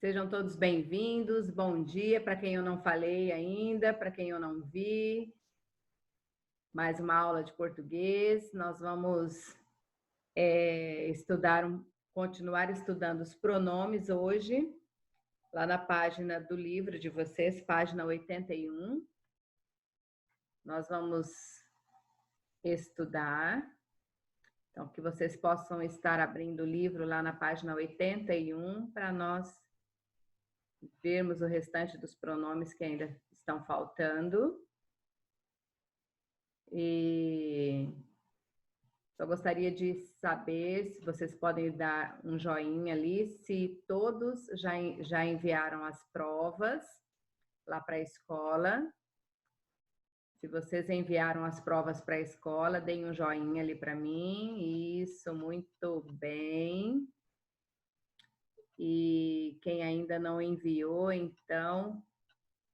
Sejam todos bem-vindos. Bom dia para quem eu não falei ainda, para quem eu não vi. Mais uma aula de português. Nós vamos continuar estudando os pronomes hoje, lá na página do livro de vocês, página 81. Nós vamos estudar. Então, que vocês possam estar abrindo o livro lá na página 81 para nós vermos o restante dos pronomes que ainda estão faltando. E só gostaria de saber se vocês podem dar um joinha ali, se todos já enviaram as provas lá para a escola. Se vocês enviaram as provas para a escola, deem um joinha ali para mim. Isso, muito bem. E quem ainda não enviou, então,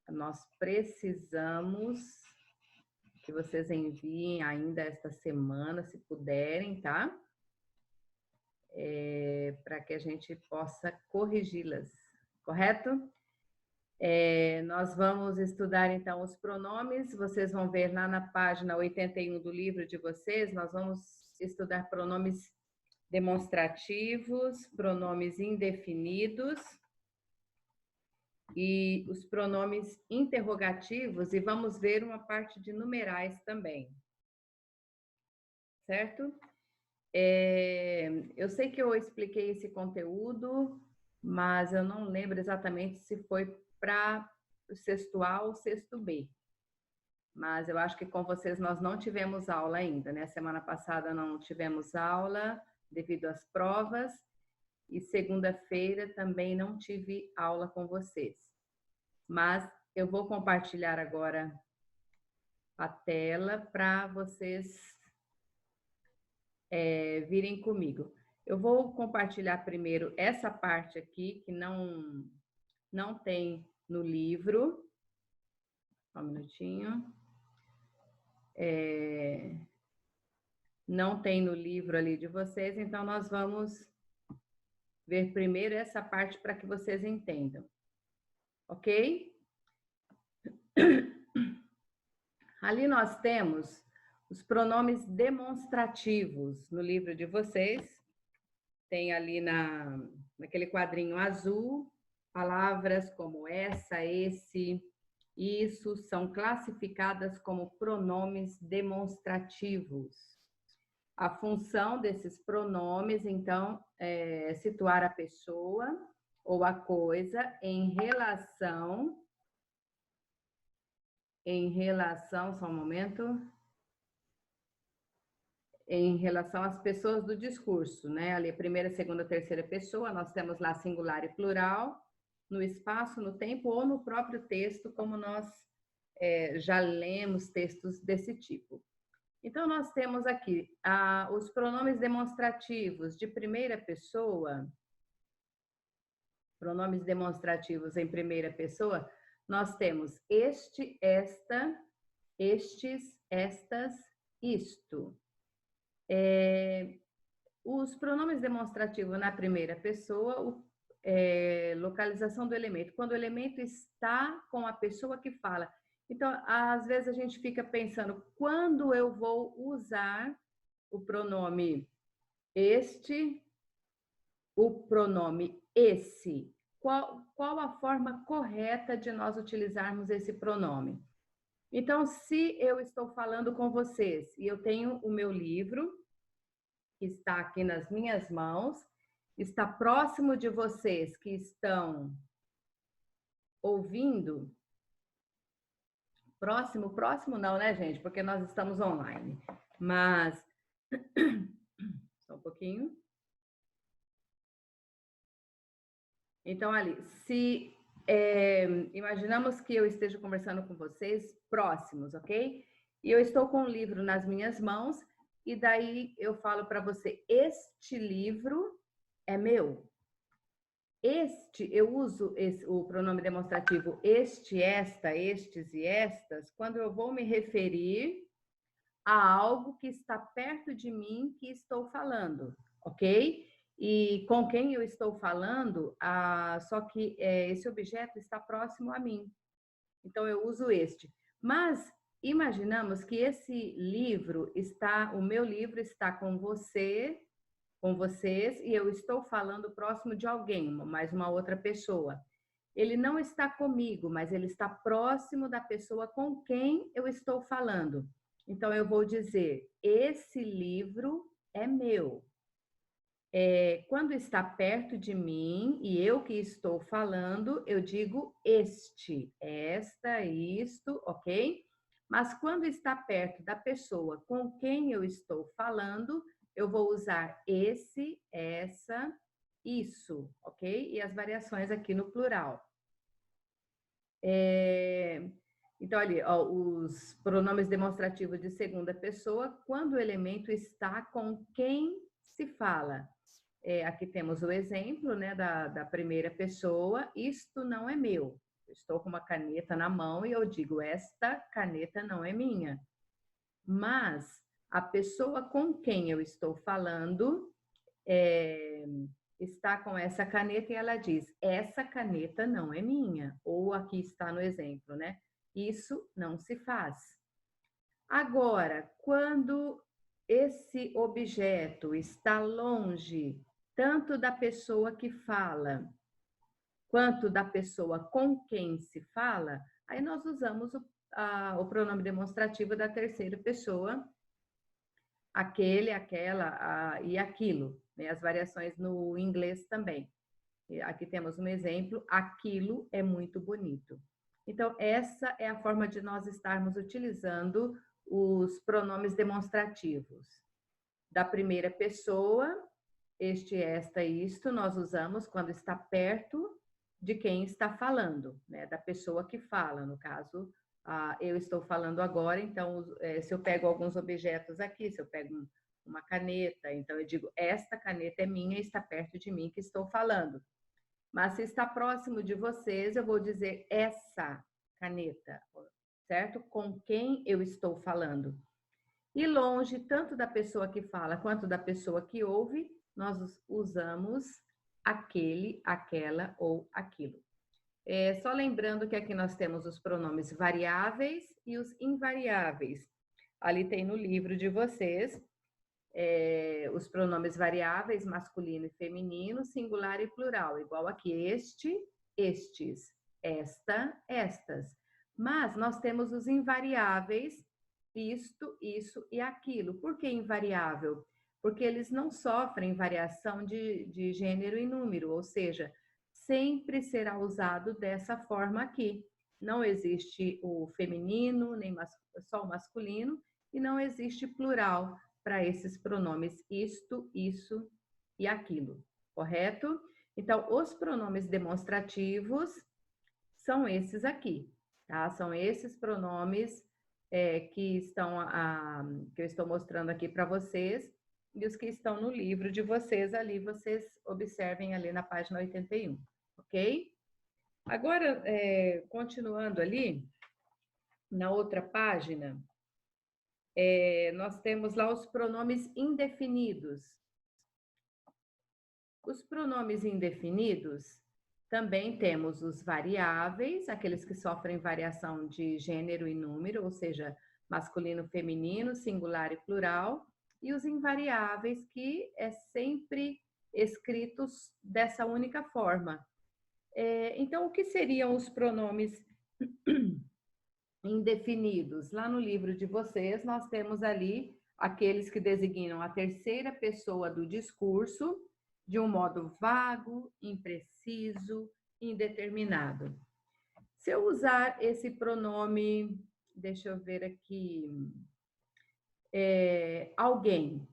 nós precisamos que vocês enviem ainda esta semana, se puderem, tá? Para que a gente possa corrigi-las, correto? Nós vamos estudar, então, os pronomes. Vocês vão ver lá na página 81 do livro de vocês, nós vamos estudar pronomes demonstrativos, pronomes indefinidos e os pronomes interrogativos, e vamos ver uma parte de numerais também, certo? Eu sei que eu expliquei esse conteúdo, mas eu não lembro exatamente se foi para o sexto A ou sexto B. Mas eu acho que com vocês nós não tivemos aula ainda, né? Semana passada não tivemos aula devido às provas, e segunda-feira também não tive aula com vocês. Mas eu vou compartilhar agora a tela para vocês virem comigo. Eu vou compartilhar primeiro essa parte aqui, que não tem no livro. Só um minutinho. Não tem no livro ali de vocês, então nós vamos ver primeiro essa parte para que vocês entendam. Ok? Ali nós temos os pronomes demonstrativos no livro de vocês. Tem ali naquele quadrinho azul, palavras como essa, esse, isso são classificadas como pronomes demonstrativos. A função desses pronomes, então, é situar a pessoa ou a coisa em relação, só um momento, em relação às pessoas do discurso, né? Ali, primeira, segunda, terceira pessoa, nós temos lá singular e plural, no espaço, no tempo ou no próprio texto, como nós já lemos textos desse tipo. Então, nós temos aqui os pronomes demonstrativos de primeira pessoa, pronomes demonstrativos em primeira pessoa, nós temos este, esta, estes, estas, isto. Os pronomes demonstrativos na primeira pessoa, localização do elemento, quando o elemento está com a pessoa que fala. Então, às vezes a gente fica pensando, quando eu vou usar o pronome este, o pronome esse? Qual a forma correta de nós utilizarmos esse pronome? Então, se eu estou falando com vocês e eu tenho o meu livro, que está aqui nas minhas mãos, está próximo de vocês que estão ouvindo. Próximo não, né, gente? Porque nós estamos online. Mas, só um pouquinho. Então, ali, se imaginamos que eu esteja conversando com vocês próximos, ok? E eu estou com o livro nas minhas mãos, e daí eu falo para você, este livro é meu. Eu uso o pronome demonstrativo este, esta, estes e estas, quando eu vou me referir a algo que está perto de mim que estou falando, ok? e com quem eu estou falando, só que esse objeto está próximo a mim. Então, eu uso este. Mas imaginamos que esse livro o meu livro está com você, com vocês, e eu estou falando próximo de alguém, mais uma outra pessoa. Ele não está comigo, mas ele está próximo da pessoa com quem eu estou falando. Então, eu vou dizer: esse livro é meu. Quando está perto de mim e eu que estou falando, eu digo este, esta, isto, ok? Mas quando está perto da pessoa com quem eu estou falando, eu vou usar esse, essa, isso, ok? E as variações aqui no plural. Então, ali, ó, os pronomes demonstrativos de segunda pessoa, quando o elemento está com quem se fala. Aqui temos o exemplo, né, da primeira pessoa. Isto não é meu. Estou com uma caneta na mão e eu digo: esta caneta não é minha. Mas a pessoa com quem eu estou falando está com essa caneta e ela diz: essa caneta não é minha. Ou aqui está no exemplo, né? Isso não se faz. Agora, quando esse objeto está longe tanto da pessoa que fala, quanto da pessoa com quem se fala, aí nós usamos o pronome demonstrativo da terceira pessoa, aquele, aquela e aquilo, né? As variações no inglês também. Aqui temos um exemplo: aquilo é muito bonito. Então, essa é a forma de nós estarmos utilizando os pronomes demonstrativos. Da primeira pessoa, este, esta, isto, nós usamos quando está perto de quem está falando, né? Da pessoa que fala, no caso, eu estou falando agora, então, se eu pego alguns objetos aqui, se eu pego uma caneta, então eu digo: esta caneta é minha e está perto de mim que estou falando. Mas se está próximo de vocês, eu vou dizer essa caneta, certo? Com quem eu estou falando. E longe, tanto da pessoa que fala quanto da pessoa que ouve, nós usamos aquele, aquela ou aquilo. Só lembrando que aqui nós temos os pronomes variáveis e os invariáveis. Ali tem no livro de vocês os pronomes variáveis, masculino e feminino, singular e plural, igual aqui: este, estes, esta, estas. Mas nós temos os invariáveis, isto, isso e aquilo. Por que invariável? Porque eles não sofrem variação de gênero e número, ou seja, sempre será usado dessa forma aqui. Não existe o feminino, nem só o masculino, e não existe plural para esses pronomes isto, isso e aquilo, correto? Então, os pronomes demonstrativos são esses aqui, tá? São esses pronomes que eu estou mostrando aqui para vocês, e os que estão no livro de vocês ali, vocês observem ali na página 81, ok? Agora, continuando ali, na outra página, nós temos lá os pronomes indefinidos. Os pronomes indefinidos, também temos os variáveis, aqueles que sofrem variação de gênero e número, ou seja, masculino, feminino, singular e plural, e os invariáveis, que é sempre escritos dessa única forma. Então, o que seriam os pronomes indefinidos? Lá no livro de vocês, nós temos ali aqueles que designam a terceira pessoa do discurso de um modo vago, impreciso, indeterminado. Se eu usar esse pronome, deixa eu ver aqui, alguém.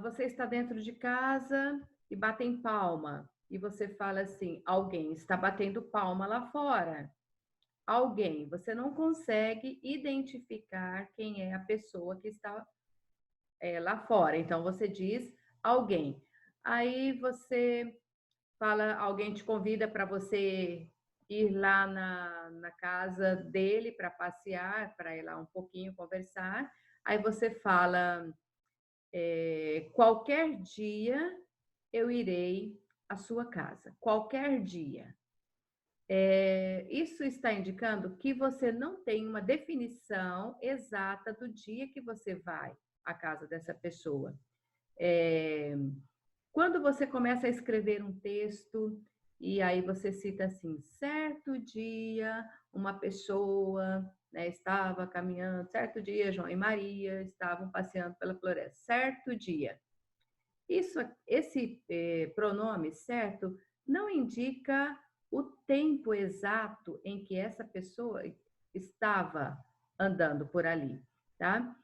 Você está dentro de casa e batem palma, e você fala assim: alguém está batendo palma lá fora. Alguém, você não consegue identificar quem é a pessoa que está lá fora. Então, você diz alguém. Aí você fala, alguém te convida para você ir lá na casa dele para passear, para ir lá um pouquinho conversar. Aí você fala, qualquer dia eu irei à sua casa. Qualquer dia. Isso está indicando que você não tem uma definição exata do dia que você vai à casa dessa pessoa. Quando você começa a escrever um texto e aí você cita assim, certo dia, uma pessoa, né, estava caminhando, certo dia, João e Maria estavam passeando pela floresta, certo dia. Esse pronome certo não indica o tempo exato em que essa pessoa estava andando por ali, tá?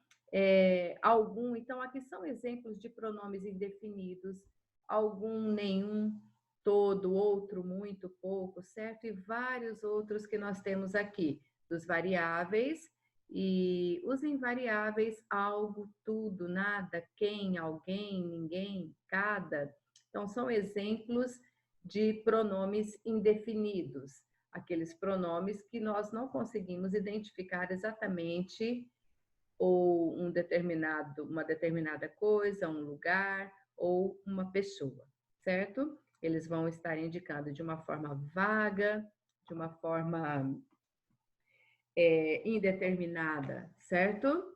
Então aqui são exemplos de pronomes indefinidos, algum, nenhum, todo, outro, muito, pouco, certo? E vários outros que nós temos aqui, dos variáveis e os invariáveis, algo, tudo, nada, quem, alguém, ninguém, cada. Então, são exemplos de pronomes indefinidos, aqueles pronomes que nós não conseguimos identificar exatamente ou uma determinada coisa, um lugar ou uma pessoa, certo? Eles vão estar indicando de uma forma vaga, de uma forma indeterminada, certo?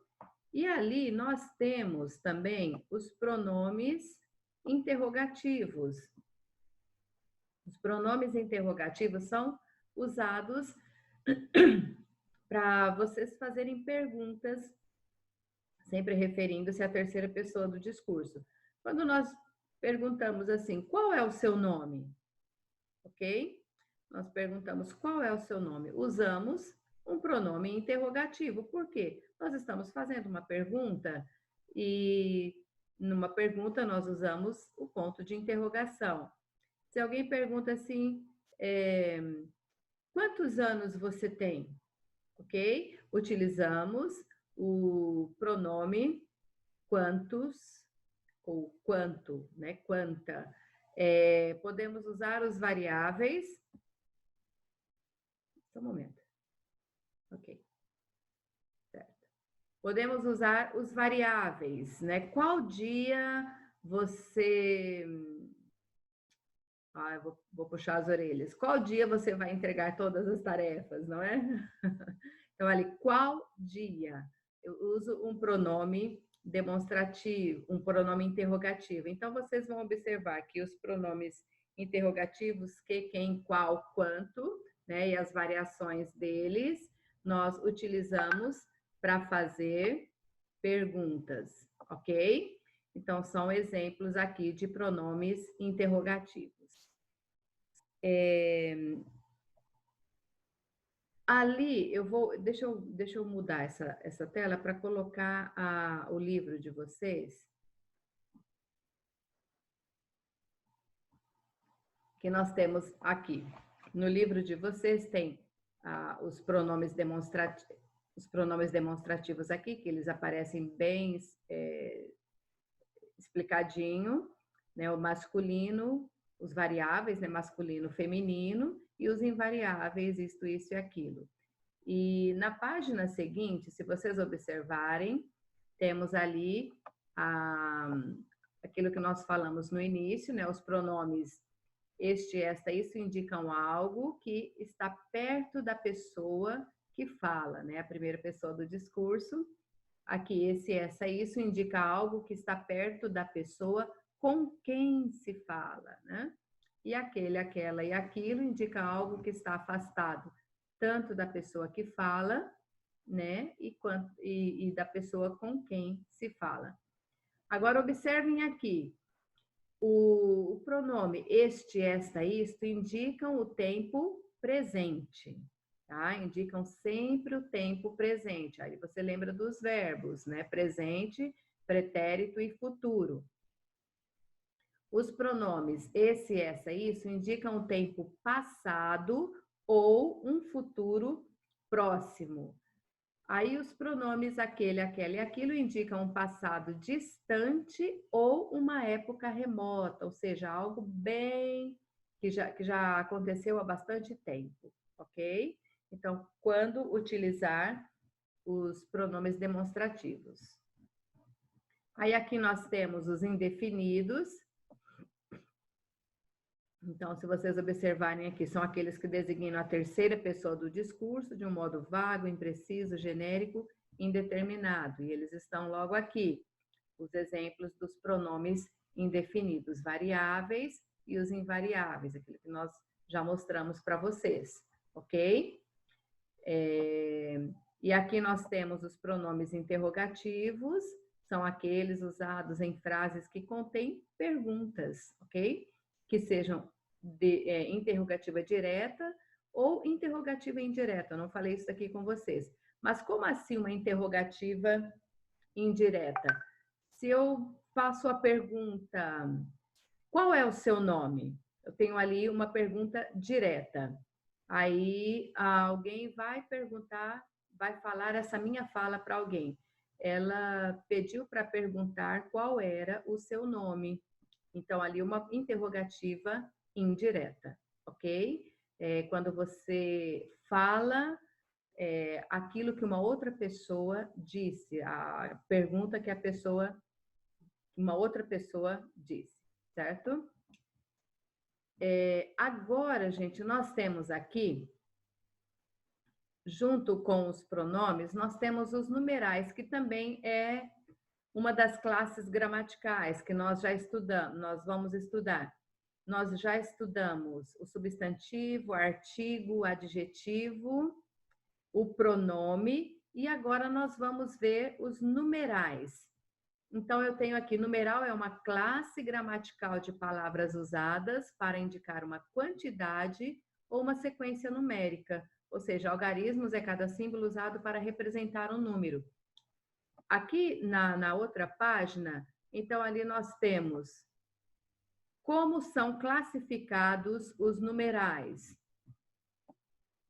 E ali nós temos também os pronomes interrogativos. Os pronomes interrogativos são usados para vocês fazerem perguntas, sempre referindo-se à terceira pessoa do discurso. Quando nós perguntamos assim, qual é o seu nome? Ok? Nós perguntamos qual é o seu nome. Usamos um pronome interrogativo. Por quê? Nós estamos fazendo uma pergunta e numa pergunta nós usamos o ponto de interrogação. Se alguém pergunta assim, quantos anos você tem? Ok? Utilizamos o pronome quantos ou quanto, né? Quanta. Podemos usar os variáveis. Só um momento. Ok. Certo. Podemos usar os variáveis, né? Qual dia você... eu vou puxar as orelhas. Qual dia você vai entregar todas as tarefas, não é? Então, ali, qual dia? Eu uso um pronome demonstrativo, um pronome interrogativo. Então, vocês vão observar que os pronomes interrogativos, que, quem, qual, quanto, né? E as variações deles, nós utilizamos para fazer perguntas, ok? Então, são exemplos aqui de pronomes interrogativos. Ali deixa eu mudar essa tela para colocar o livro de vocês. Que nós temos aqui. No livro de vocês tem os pronomes demonstrativos aqui, que eles aparecem bem explicadinho, né? O masculino, os variáveis, né? Masculino, feminino, e os invariáveis, isto e aquilo. E na página seguinte, se vocês observarem, temos ali aquilo que nós falamos no início, né? Os pronomes este, esta, isso indicam algo que está perto da pessoa que fala, né? A primeira pessoa do discurso. Aqui, esse, essa, isso indica algo que está perto da pessoa com quem se fala, né? E aquele, aquela e aquilo indica algo que está afastado, tanto da pessoa que fala, né? E da pessoa com quem se fala. Agora, observem aqui. O pronome este, esta, isto indicam o tempo presente, tá? Indicam sempre o tempo presente. Aí você lembra dos verbos, né? Presente, pretérito e futuro. Os pronomes esse, essa, isso indicam o tempo passado ou um futuro próximo. Aí os pronomes aquele, aquela e aquilo indicam um passado distante ou uma época remota, ou seja, algo bem que já aconteceu há bastante tempo, ok? Então, quando utilizar os pronomes demonstrativos. Aí aqui nós temos os indefinidos, Então, se vocês observarem aqui, são aqueles que designam a terceira pessoa do discurso de um modo vago, impreciso, genérico, indeterminado. E eles estão logo aqui. Os exemplos dos pronomes indefinidos, variáveis e os invariáveis, aquilo que nós já mostramos para vocês, ok? E aqui nós temos os pronomes interrogativos, são aqueles usados em frases que contêm perguntas, ok? Que sejam interrogativa direta ou interrogativa indireta. Eu não falei isso aqui com vocês. Mas como assim uma interrogativa indireta? Se eu faço a pergunta, qual é o seu nome? Eu tenho ali uma pergunta direta. Aí alguém vai perguntar, vai falar essa minha fala para alguém. Ela pediu para perguntar qual era o seu nome. Então, ali uma interrogativa indireta, ok? Quando você fala aquilo que uma outra pessoa disse, a pergunta que uma outra pessoa disse, certo? Agora, gente, nós temos aqui, junto com os pronomes, nós temos os numerais, que também é uma das classes gramaticais que nós já estudamos, nós vamos estudar. Nós já estudamos o substantivo, artigo, adjetivo, o pronome, e agora nós vamos ver os numerais. Então, eu tenho aqui, numeral é uma classe gramatical de palavras usadas para indicar uma quantidade ou uma sequência numérica, ou seja, algarismos é cada símbolo usado para representar um número. Aqui na outra página, então ali nós temos como são classificados os numerais.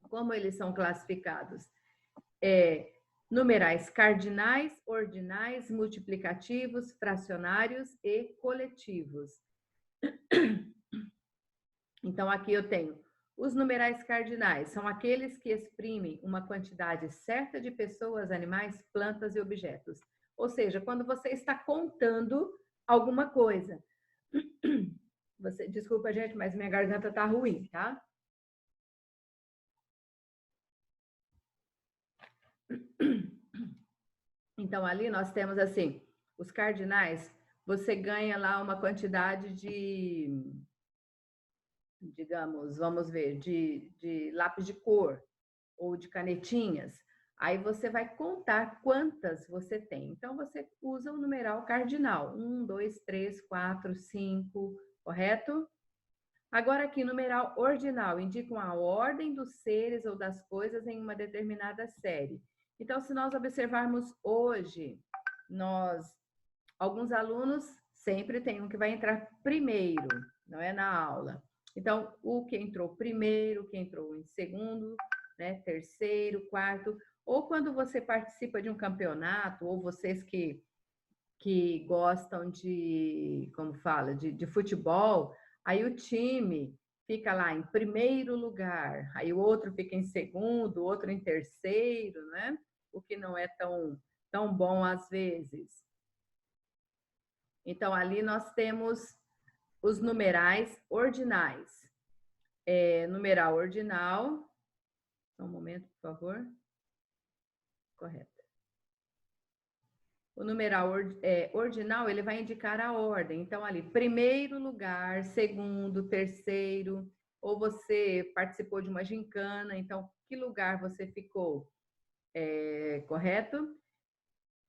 Como eles são classificados? Numerais cardinais, ordinais, multiplicativos, fracionários e coletivos. Então, aqui eu tenho os numerais cardinais, são aqueles que exprimem uma quantidade certa de pessoas, animais, plantas e objetos. Ou seja, quando você está contando alguma coisa. Desculpa, gente, mas minha garganta tá ruim, tá? Então, ali nós temos assim, os cardinais, você ganha lá uma quantidade de, digamos, vamos ver, de lápis de cor ou de canetinhas. Aí você vai contar quantas você tem. Então, você usa o numeral cardinal. 1, 2, 3, 4, 5, correto? Agora aqui, numeral ordinal, indicam a ordem dos seres ou das coisas em uma determinada série. Então, se nós observarmos hoje, alguns alunos sempre tem um que vai entrar primeiro, não é, na aula. Então, o que entrou primeiro, o que entrou em segundo, né, terceiro, quarto, ou quando você participa de um campeonato, ou vocês que gostam de, como fala, de futebol, aí o time fica lá em primeiro lugar, aí o outro fica em segundo, o outro em terceiro, né? O que não é tão bom às vezes. Então, ali nós temos os numerais ordinais. Numeral ordinal. Só um momento, por favor. Correto. O numeral ordinal, ele vai indicar a ordem. Então, ali, primeiro lugar, segundo, terceiro, ou você participou de uma gincana, então, que lugar você ficou? Correto?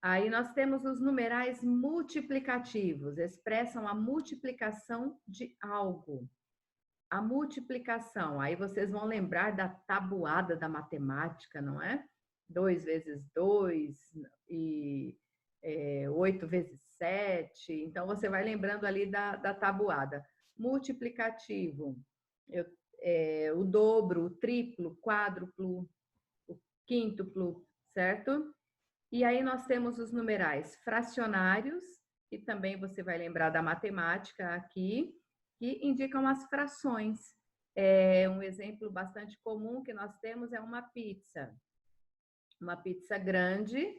Aí nós temos os numerais multiplicativos, expressam a multiplicação de algo. A multiplicação, aí vocês vão lembrar da tabuada da matemática, não é? 2 vezes 2 e 8 vezes 7. Então, você vai lembrando ali da tabuada. Multiplicativo, o dobro, o triplo, o quádruplo, o quíntuplo, certo? E aí nós temos os numerais fracionários, que também você vai lembrar da matemática aqui, que indicam as frações. Um exemplo bastante comum que nós temos é uma pizza. Uma pizza grande,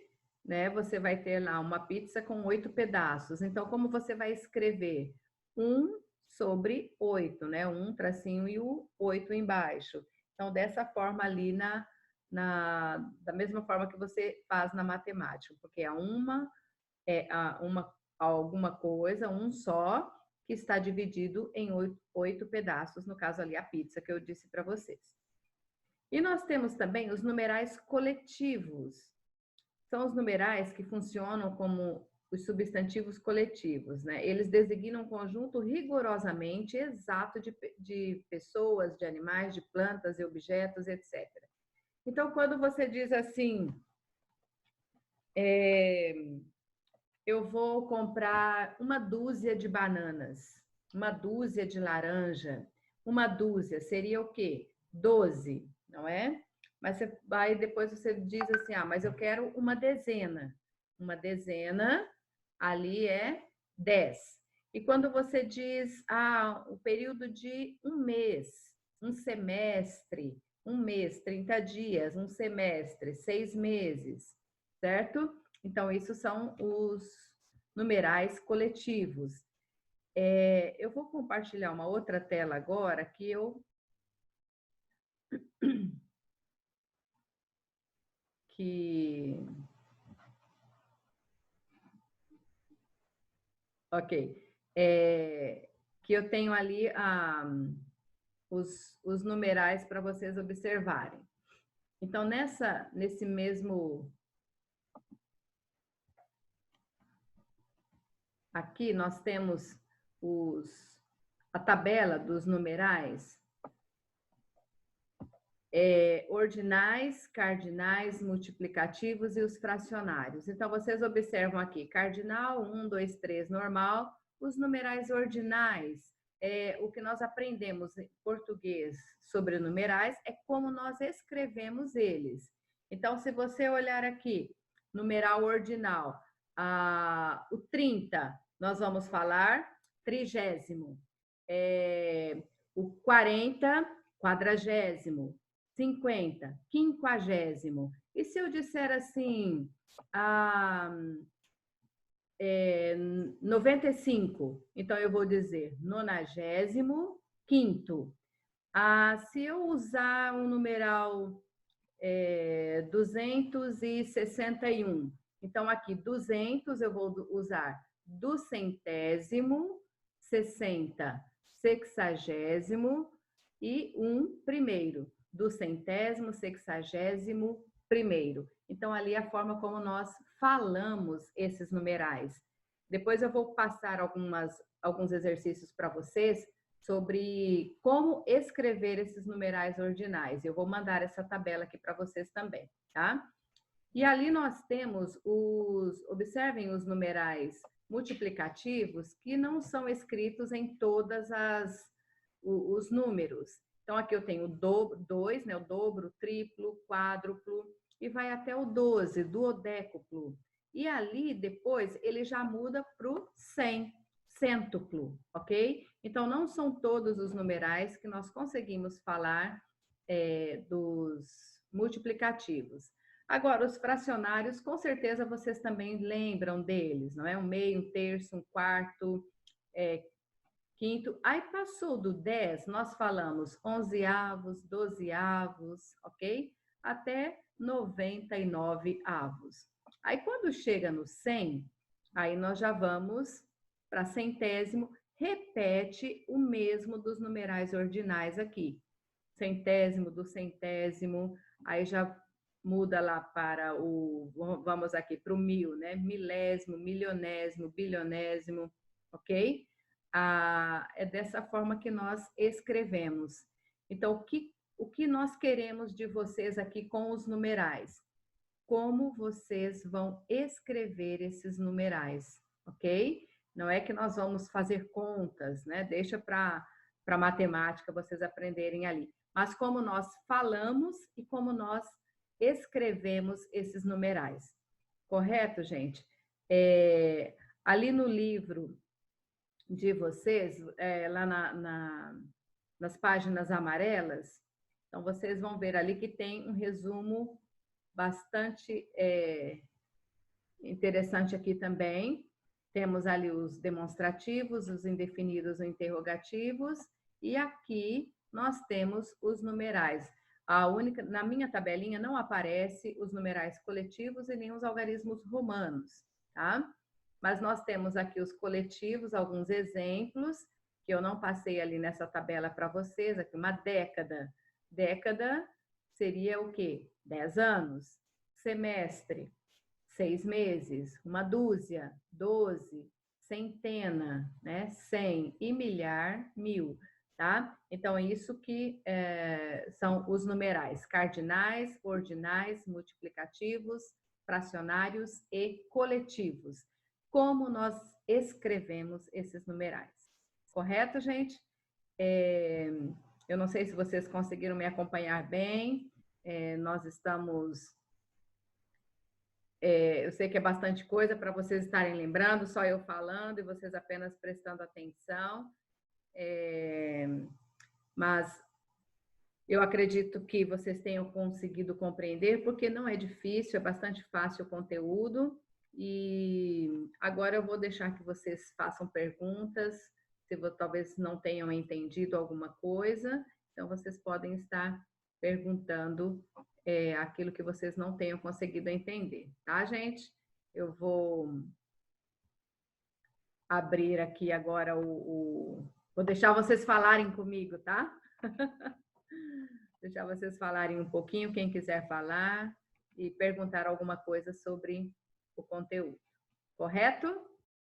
né? Você vai ter lá uma pizza com 8 pedaços. Então, como você vai escrever 1 sobre 8, né? 1 tracinho e o 8 embaixo. Então, dessa forma ali, da mesma forma que você faz na matemática, porque alguma coisa, um só, que está dividido em 8 pedaços, no caso ali a pizza que eu disse para vocês. E nós temos também os numerais coletivos. São os numerais que funcionam como os substantivos coletivos, né? Eles designam um conjunto rigorosamente exato de pessoas, de animais, de plantas e objetos, etc. Então, quando você diz assim, eu vou comprar uma dúzia de bananas, uma dúzia de laranja, uma dúzia seria o quê? 12, não é? Mas depois você diz assim, mas eu quero uma dezena. Uma dezena ali é 10. E quando você diz, o período de um mês, um semestre, um mês, 30 dias, um semestre, 6 meses, certo? Então, isso são os numerais coletivos. Eu vou compartilhar uma outra tela agora que que eu tenho ali os numerais para vocês observarem. Então, nesse mesmo... Aqui nós temos a tabela dos numerais ordinais, cardinais, multiplicativos e os fracionários. Então, vocês observam aqui, cardinal, 1, 2, 3, normal. Os numerais ordinais, o que nós aprendemos em português sobre numerais é como nós escrevemos eles. Então, se você olhar aqui, numeral ordinal, o 30, nós vamos falar trigésimo. O 40, quadragésimo. 50, quinquagésimo. E se eu disser assim, 95, então eu vou dizer 95º. Se eu usar um numeral 261, então aqui 200 eu vou usar do centésimo, 60, sexagésimo e 1 primeiro. Do centésimo, sexagésimo, primeiro. Então, ali é a forma como nós falamos esses numerais. Depois eu vou passar alguns exercícios para vocês sobre como escrever esses numerais ordinais. Eu vou mandar essa tabela aqui para vocês também, tá? E ali nós temos observem os numerais multiplicativos que não são escritos em todas os números. Então, aqui eu tenho 2, né, o dobro, triplo, quádruplo, e vai até o 12, duodécuplo. E ali, depois, ele já muda para o 100, cêntuplo, ok? Então, não são todos os numerais que nós conseguimos falar dos multiplicativos. Agora, os fracionários, com certeza vocês também lembram deles, não é? Um meio, um terço, um quarto, quinto. Aí passou do 10, nós falamos onzeavos, dozeavos, ok? Até 99 avos. Aí quando chega no 100, aí nós já vamos para centésimo, repete o mesmo dos numerais ordinais aqui. Centésimo do centésimo, aí já muda lá para vamos aqui para o 1000, né? Milésimo, milionésimo, bilionésimo, ok? É dessa forma que nós escrevemos. Então, o que nós queremos de vocês aqui com os numerais? Como vocês vão escrever esses numerais, ok? Não é que nós vamos fazer contas, né? Deixa para matemática vocês aprenderem ali. Mas como nós falamos e como nós escrevemos esses numerais. Correto, gente? Ali no livro de vocês, lá nas páginas amarelas, então vocês vão ver ali que tem um resumo bastante interessante aqui também. Temos ali os demonstrativos, os indefinidos, os interrogativos, e aqui nós temos os numerais. Na minha tabelinha não aparece os numerais coletivos e nem os algarismos romanos, tá? Mas nós temos aqui os coletivos, alguns exemplos, que eu não passei ali nessa tabela para vocês, aqui uma década. Década seria o quê? 10 anos. Semestre, 6 meses. Uma dúzia, 12. Centena, né? 100. E milhar, 1000. Tá? Então, isso que são os numerais cardinais, ordinais, multiplicativos, fracionários e coletivos. Como nós escrevemos esses numerais. Correto, gente? Eu não sei se vocês conseguiram me acompanhar bem. Nós estamos... eu sei que é bastante coisa para vocês estarem lembrando, só eu falando e vocês apenas prestando atenção. Mas eu acredito que vocês tenham conseguido compreender, porque não é difícil, é bastante fácil o conteúdo. E agora eu vou deixar que vocês façam perguntas, se talvez não tenham entendido alguma coisa, então vocês podem estar perguntando aquilo que vocês não tenham conseguido entender, tá, gente? Eu vou abrir aqui agora Vou deixar vocês falarem comigo, tá? Deixar vocês falarem um pouquinho, quem quiser falar, e perguntar alguma coisa sobre o conteúdo. Correto?